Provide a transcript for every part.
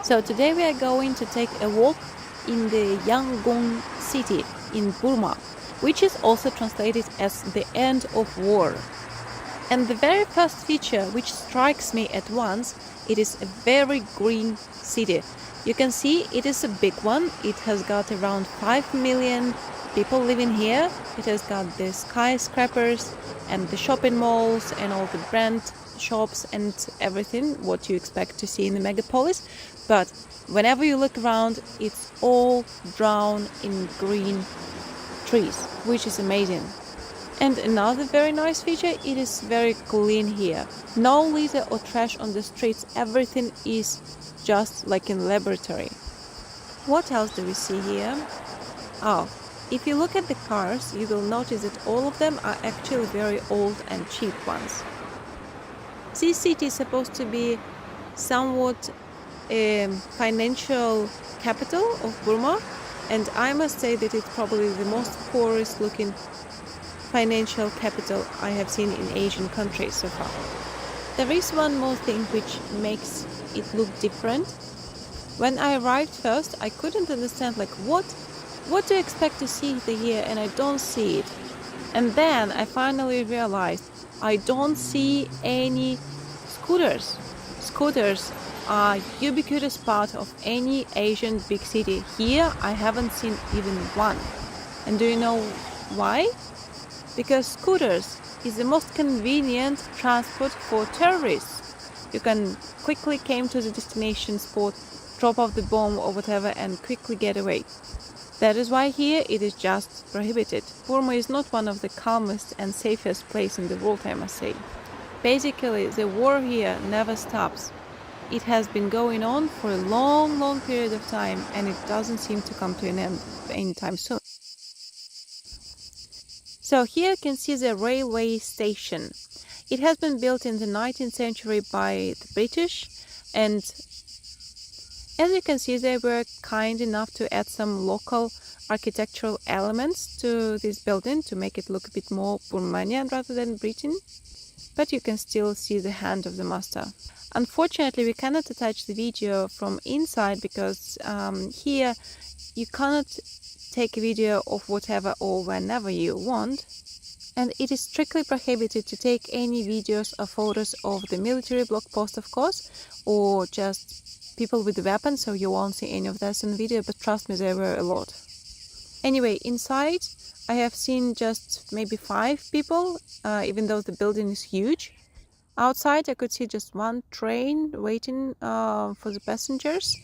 So today we are going to take a walk in the Yangon city in Burma, which is also translated as the end of war. And the very first feature which strikes me at once, it is a very green city. You can see it is a big one. It has got around 5 million people living here. It has got the skyscrapers and the shopping malls and all the brand shops and everything what you expect to see in the megapolis. But whenever you look around, it's all drowned in green trees, which is amazing. And another very nice feature, it is very clean here. No litter or trash on the streets, everything is just like in a laboratory. What else do we see here? Oh, if you look at the cars, you will notice that all of them are actually very old and cheap ones. This city is supposed to be somewhat a financial capital of Burma, and I must say that it's probably the most poorest looking financial capital I have seen in Asian countries so far. There is one more thing which makes it look different. When I arrived first, I couldn't understand what do you expect to see here, and I don't see it. And then I finally realized I don't see any scooters. Scooters are ubiquitous part of any Asian big city. Here I haven't seen even one. And do you know why? Because scooters is the most convenient transport for terrorists. You can quickly come to the destination spot, drop off the bomb or whatever and quickly get away. That is why here it is just prohibited. Burma is not one of the calmest and safest places in the world, I must say. Basically, the war here never stops. It has been going on for a long period of time, and it doesn't seem to come to an end anytime soon. So here you can see the railway station. It has been built in the 19th century by the British, and as you can see, they were kind enough to add some local architectural elements to this building to make it look a bit more Burmanian rather than Britain. But you can still see the hand of the master. Unfortunately, we cannot attach the video from inside because here you cannot take a video of whatever or whenever you want. And it is strictly prohibited to take any videos or photos of the military block post, of course, or just people with weapons, so you won't see any of this in video, but trust me, there were a lot. Anyway, inside I have seen just maybe 5 people, even though the building is huge. Outside I could see just one train waiting for the passengers.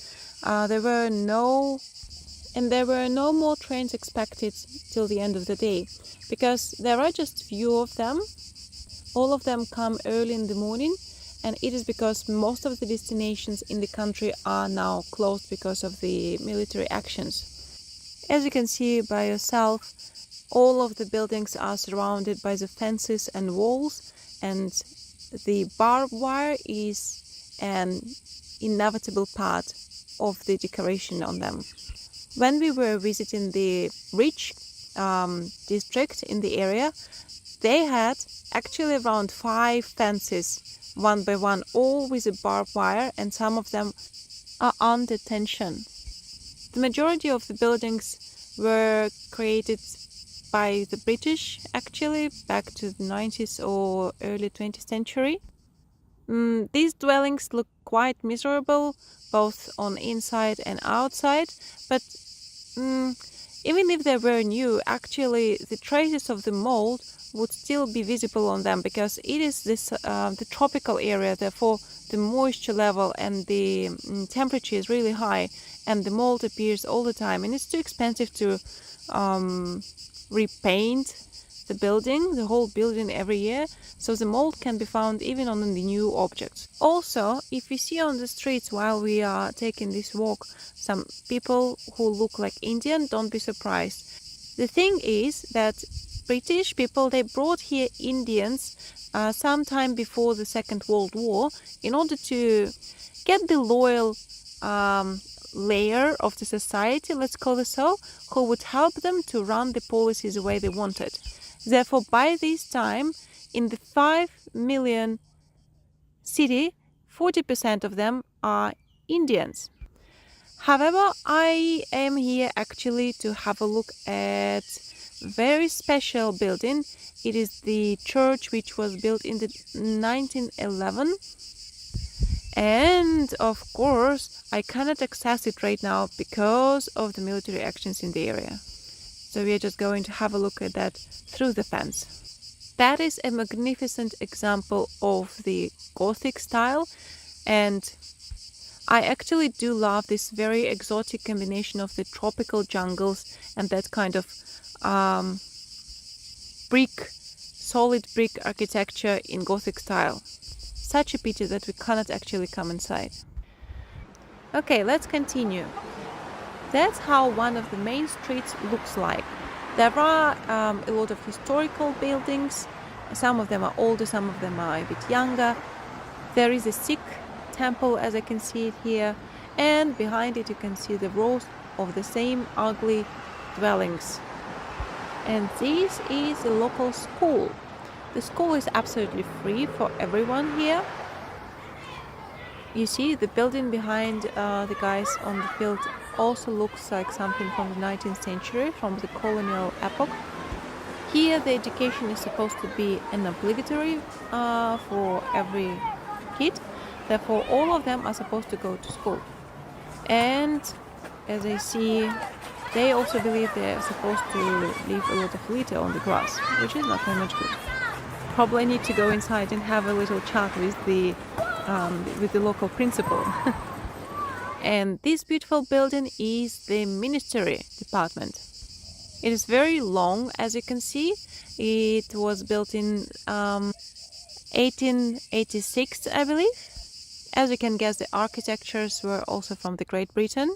There were no more trains expected till the end of the day, because there are just few of them. All of them come early in the morning, and it is because most of the destinations in the country are now closed because of the military actions. As you can see by yourself, all of the buildings are surrounded by the fences and walls, and the barbed wire is an inevitable part of the decoration on them. When we were visiting the rich district in the area, they had actually around 5 fences, one by one, all with a barbed wire, and some of them are under tension. The majority of the buildings were created by the British, actually, back to the 90s or early 20th century. These dwellings look quite miserable, both on inside and outside, but even if they were new, actually the traces of the mold would still be visible on them, because it is the tropical area, therefore the moisture level and the temperature is really high, and the mold appears all the time, and it's too expensive to repaint the whole building every year, so the mold can be found even on the new objects. Also, if we see on the streets while we are taking this walk some people who look like Indian, don't be surprised. The thing is that British people, they brought here Indians sometime before the Second World War in order to get the loyal layer of the society, let's call it so, who would help them to run the policies the way they wanted. Therefore, by this time, in the 5 million city, 40% of them are Indians. However, I am here actually to have a look at very special building. It is the church which was built in the 1911, and of course I cannot access it right now because of the military actions in the area. So we are just going to have a look at that through the fence. That is a magnificent example of the Gothic style, and I actually do love this very exotic combination of the tropical jungles and that kind of solid brick architecture in Gothic style. Such a pity that we cannot actually come inside. Okay, let's continue. That's how one of the main streets looks like. There are a lot of historical buildings. Some of them are older, some of them are a bit younger. There is a Sikh temple, as I can see it here, and behind it you can see the rows of the same ugly dwellings. And this is a local school. The school is absolutely free for everyone here. You see the building behind the guys on the field also looks like something from the 19th century, from the colonial epoch. Here the education is supposed to be an obligatory for every kid. Therefore, all of them are supposed to go to school. And as I see, they also believe they're supposed to leave a lot of litter on the grass, which is not very much good. Probably need to go inside and have a little chat with the local principal. And this beautiful building is the ministry department. It is very long, as you can see. It was built in 1886, I believe. As you can guess, the architectures were also from the Great Britain.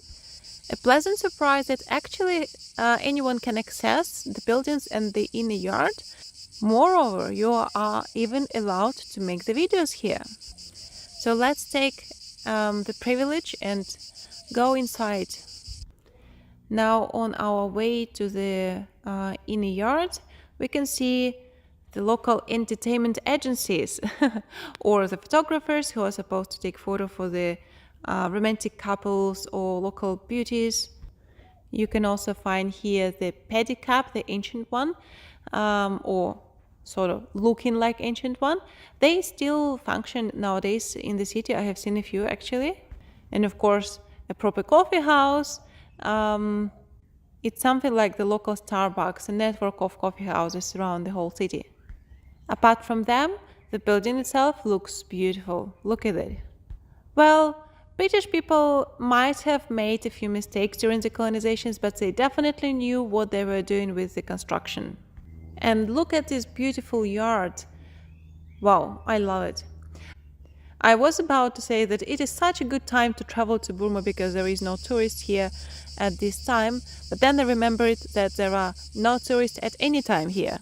A pleasant surprise that actually anyone can access the buildings and the inner yard. Moreover, you are even allowed to make the videos here. So let's take the privilege and go inside. Now on our way to the inner yard, we can see the local entertainment agencies or the photographers who are supposed to take photo for the romantic couples or local beauties. You can also find here the pedicab, the ancient one, or sort of looking like ancient one. They still function nowadays in the city. I have seen a few actually. And of course, a proper coffee house. It's something like the local Starbucks, a network of coffee houses around the whole city. Apart from them, the building itself looks beautiful. Look at it. Well, British people might have made a few mistakes during the colonizations, but they definitely knew what they were doing with the construction. And look at this beautiful yard. Wow, I love it. I was about to say that it is such a good time to travel to Burma because there is no tourists here at this time, but then I remembered that there are no tourists at any time here.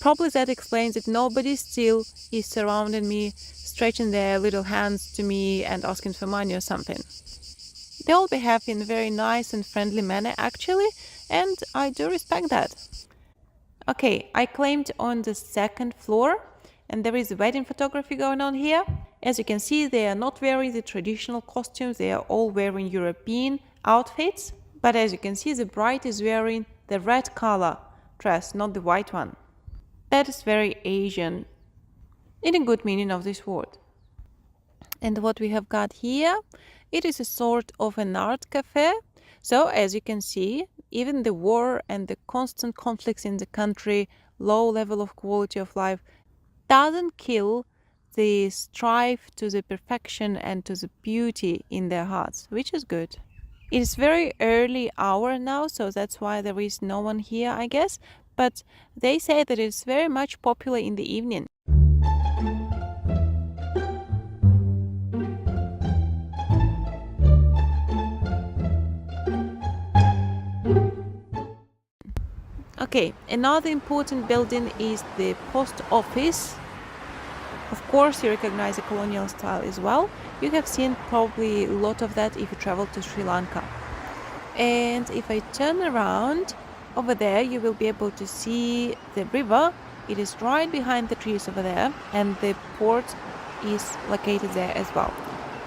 Probably that explains that nobody still is surrounding me, stretching their little hands to me and asking for money or something. They all behave in a very nice and friendly manner actually, and I do respect that. Okay, I claimed on the second floor, and there is wedding photography going on here. As you can see, they are not wearing the traditional costumes, they are all wearing European outfits. But as you can see, the bride is wearing the red color dress, not the white one. That is very Asian, in a good meaning of this word. And what we have got here, it is a sort of an art cafe. So as you can see, even the war and the constant conflicts in the country, low level of quality of life, doesn't kill the strive to the perfection and to the beauty in their hearts, which is good. It is very early hour now, so that's why there is no one here, I guess. But they say that it's very much popular in the evening. Okay, another important building is the post office. Of course, you recognize the colonial style as well. You have seen probably a lot of that if you travel to Sri Lanka. And if I turn around, over there you will be able to see the river. It is right behind the trees over there, and the port is located there as well.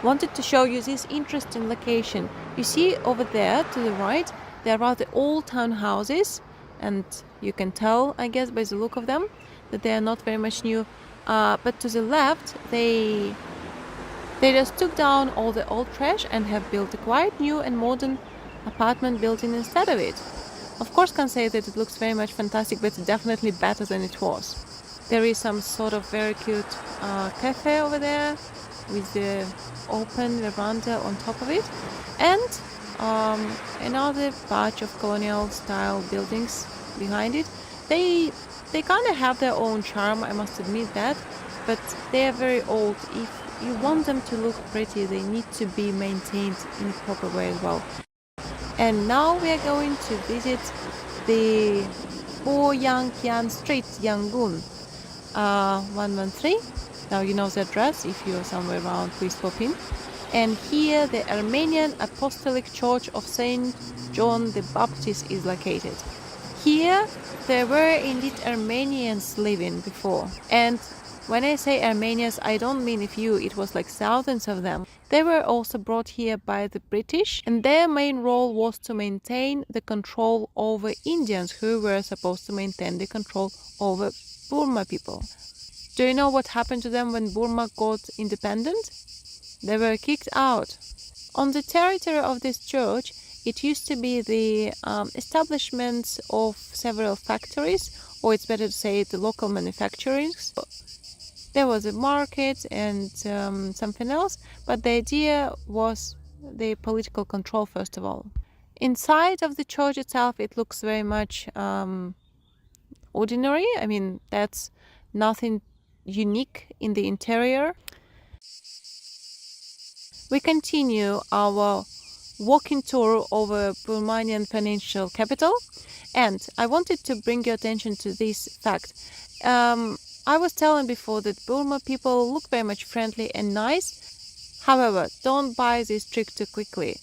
wanted to show you this interesting location. You see over there to the right, there are the old townhouses, and you can tell, I guess, by the look of them, that they are not very much new. But to the left, they just took down all the old trash and have built a quite new and modern apartment building instead of it. Of course, can't say that it looks very much fantastic, but it's definitely better than it was. There is some sort of very cute cafe over there with the open veranda on top of it, and another batch of colonial style buildings behind it. They kind of have their own charm, I must admit that, but they are very old. If you want them to look pretty, they need to be maintained in a proper way as well. And now we are going to visit the Bo Yang Kian Street, Yangon, 113. Now you know the address. If you're somewhere around, please pop in. And here the Armenian Apostolic Church of Saint John the Baptist is located. Here there were indeed Armenians living before. And when I say Armenians, I don't mean a few, it was like thousands of them. They were also brought here by the British, and their main role was to maintain the control over Indians, who were supposed to maintain the control over Burma people. Do you know what happened to them when Burma got independent? They were kicked out. On the territory of this church, it used to be the establishments of several factories, or it's better to say the local manufacturers. There was a market and something else, but the idea was the political control first of all. Inside of the church itself, it looks very much ordinary. I mean, that's nothing unique in the interior. We continue our walking tour over Burmanian financial capital, and I wanted to bring your attention to this fact. I was telling before that Burma people look very much friendly and nice. However, don't buy this trick too quickly.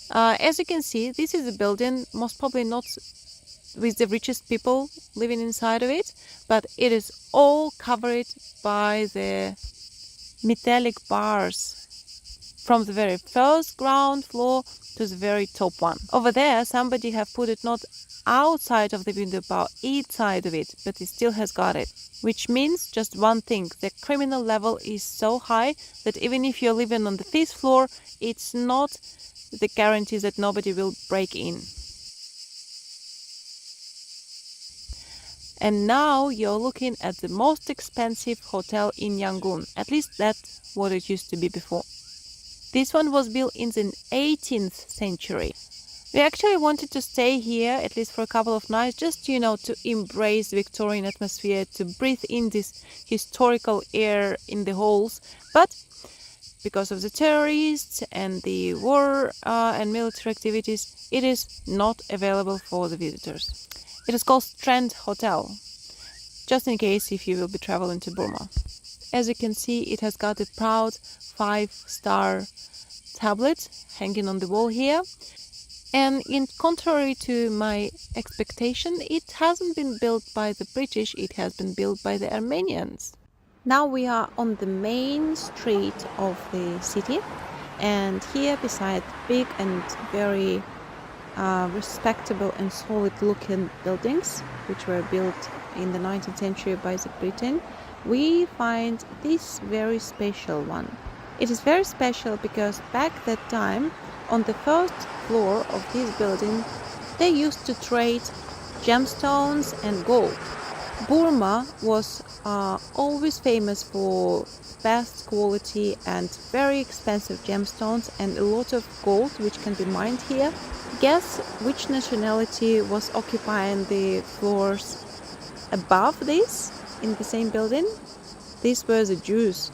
As you can see, this is a building, most probably not with the richest people living inside of it, but it is all covered by the metallic bars from the very first ground floor to the very top one. Over there, somebody have put it not outside of the window but inside of it, but it still has got it. Which means just one thing: the criminal level is so high that even if you're living on the 5th floor, it's not the guarantee that nobody will break in. And now you're looking at the most expensive hotel in Yangon. At least that's what it used to be before. This one was built in the 18th century. We actually wanted to stay here at least for a couple of nights, just, you know, to embrace the Victorian atmosphere, to breathe in this historical air in the halls. But because of the terrorists and the war and military activities, it is not available for the visitors. It is called Strand Hotel, just in case if you will be traveling to Burma. As you can see, it has got a proud 5-star tablet hanging on the wall here. And in contrary to my expectation, it hasn't been built by the British, it has been built by the Armenians. Now we are on the main street of the city, and here beside big and very respectable and solid looking buildings, which were built in the 19th century by the Britain, we find this very special one. It is very special because back that time, on the first floor of this building, they used to trade gemstones and gold. Burma was always famous for best quality and very expensive gemstones and a lot of gold which can be mined here. Guess which nationality was occupying the floors above this in the same building? These were the Jews.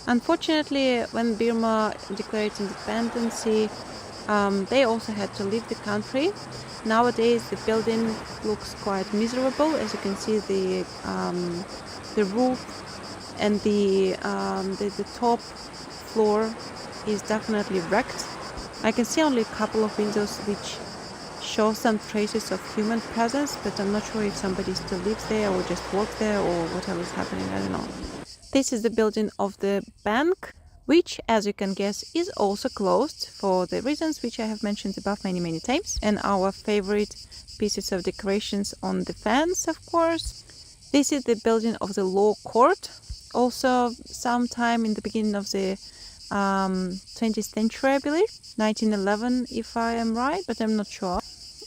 Unfortunately, when Burma declared independence, they also had to leave the country. Nowadays, the building looks quite miserable. As you can see, the roof and the top floor is definitely wrecked. I can see only a couple of windows which show some traces of human presence, but I'm not sure if somebody still lives there or just works there or whatever is happening. I don't know. This is the building of the bank which, as you can guess, is also closed for the reasons which I have mentioned above many times. And our favorite pieces of decorations on the fence, of course. This is the building of the law court, also sometime in the beginning of the 20th century, I believe, 1911 if I am right, but I'm not sure.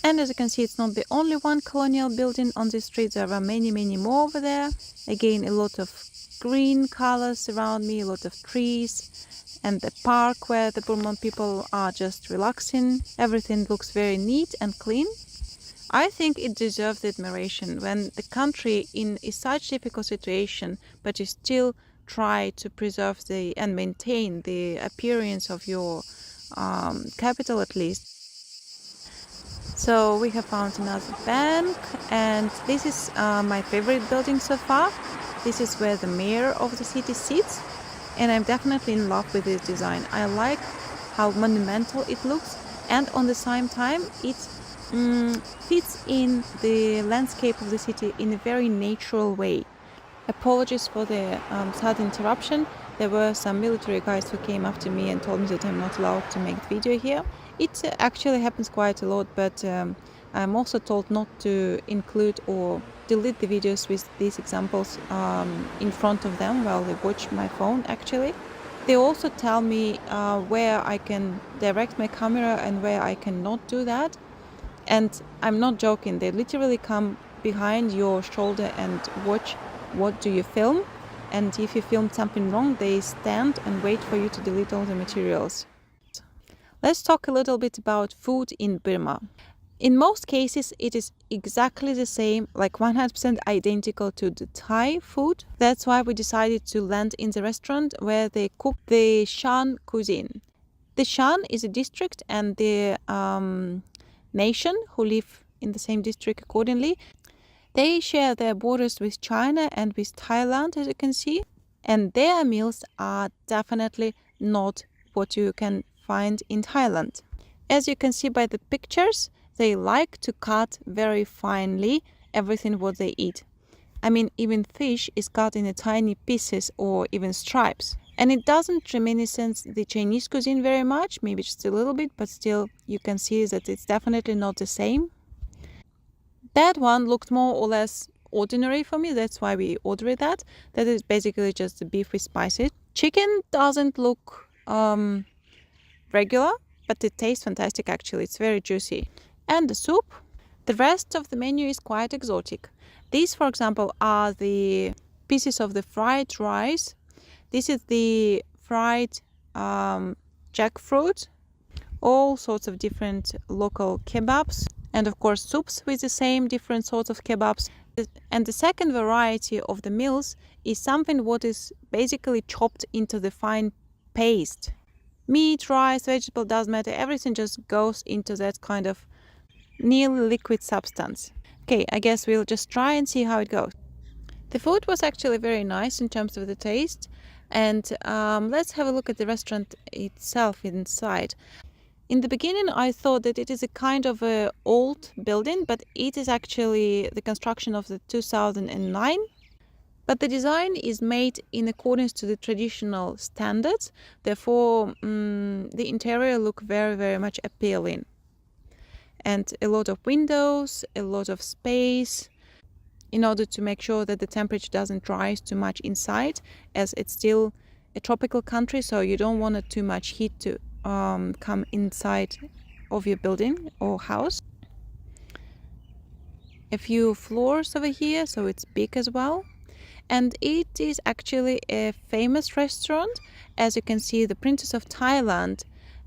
And as you can see, it's not the only one colonial building on the street. There are many more over there. Again, a lot of green colors around me, a lot of trees, and the park where the Burman people are just relaxing. Everything looks very neat and clean. I think it deserves admiration when the country in such difficult situation, but you still try to preserve and maintain the appearance of your capital at least. So we have found another bank, and this is my favorite building so far. This is where the mayor of the city sits, and I'm definitely in love with this design. I like how monumental it looks, and on the same time it fits in the landscape of the city in a very natural way. Apologies for the sudden interruption. There were some military guys who came after me and told me that I'm not allowed to make the video here. It actually happens quite a lot, but I'm also told not to include or delete the videos with these examples in front of them while they watch my phone actually. They also tell me where I can direct my camera and where I cannot do that. And I'm not joking, they literally come behind your shoulder and watch what do you film. And if you filmed something wrong, they stand and wait for you to delete all the materials. Let's talk a little bit about food in Burma. In most cases, it is exactly the same, like 100% identical to the Thai food. That's why we decided to land in the restaurant where they cook the Shan cuisine. The Shan is a district, and the nation who live in the same district accordingly. They share their borders with China and with Thailand, as you can see. And their meals are definitely not what you can find in Thailand. As you can see by the pictures, they like to cut very finely everything what they eat. I mean, even fish is cut in tiny pieces or even stripes. And it doesn't reminiscence the Chinese cuisine very much, maybe just a little bit, but still you can see that it's definitely not the same. That one looked more or less ordinary for me, that's why we ordered that. That is basically just the beef with spices. Chicken doesn't look regular, but it tastes fantastic actually, it's very juicy. And the soup. The rest of the menu is quite exotic. These, for example, are the pieces of the fried rice. This is the fried jackfruit, all sorts of different local kebabs, and of course soups with the same different sorts of kebabs. And the second variety of the meals is something what is basically chopped into the fine paste. Meat, rice, vegetable, doesn't matter, everything just goes into that kind of nearly liquid substance. Okay, I guess we'll just try and see how it goes. The food was actually very nice in terms of the taste, and let's have a look at the restaurant itself inside. In the beginning I thought that it is a kind of a old building, but it is actually the construction of the 2009. But the design is made in accordance to the traditional standards, therefore the interior look very much appealing. And a lot of windows, a lot of space, in order to make sure that the temperature doesn't rise too much inside, as it's still a tropical country, so you don't want too much heat to come inside of your building or house. A few floors over here, so it's big as well. And it is actually a famous restaurant. As you can see, the Princess of Thailand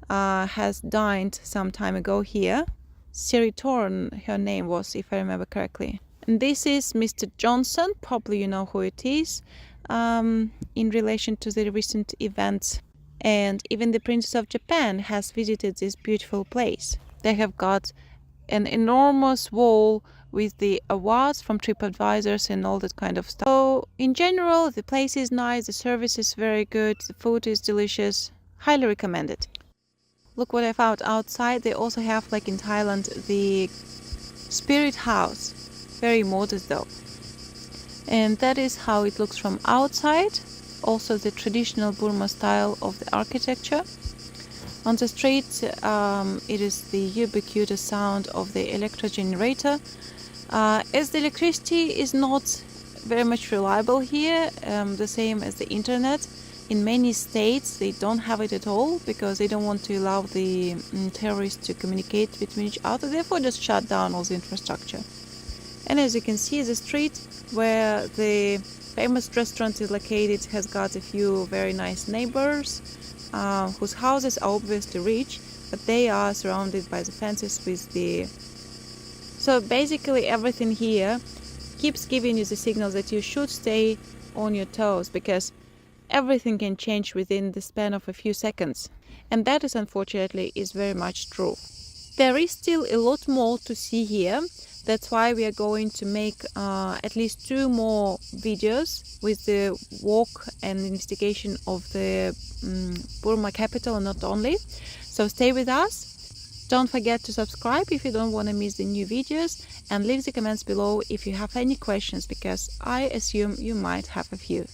has dined some time ago here. Siritorn, her name was, if I remember correctly. And this is Mr. Johnson, probably you know who it is, in relation to the recent events. And even the Princess of Japan has visited this beautiful place. They have got an enormous wall with the awards from TripAdvisors and all that kind of stuff. So in general, the place is nice, the service is very good, the food is delicious, highly recommended. Look what I found outside. They also have, like in Thailand, the spirit house, very modest though. And that is how it looks from outside. also the traditional Burma style of the architecture. On the street, it is the ubiquitous sound of the electric generator. As the electricity is not very much reliable here, the same as the internet, in many states they don't have it at all because they don't want to allow the terrorists to communicate between each other, therefore just shut down all the infrastructure. And as you can see, the street where the famous restaurant is located has got a few very nice neighbors whose houses are obviously rich, but they are surrounded by the fences with the... So basically everything here keeps giving you the signal that you should stay on your toes, because everything can change within the span of a few seconds. And that is unfortunately is very much true. There is still a lot more to see here. That's why we are going to make at least 2 more videos with the walk and investigation of the Burma capital, and not only. So stay with us. Don't forget to subscribe if you don't want to miss the new videos, and leave the comments below if you have any questions, because I assume you might have a few.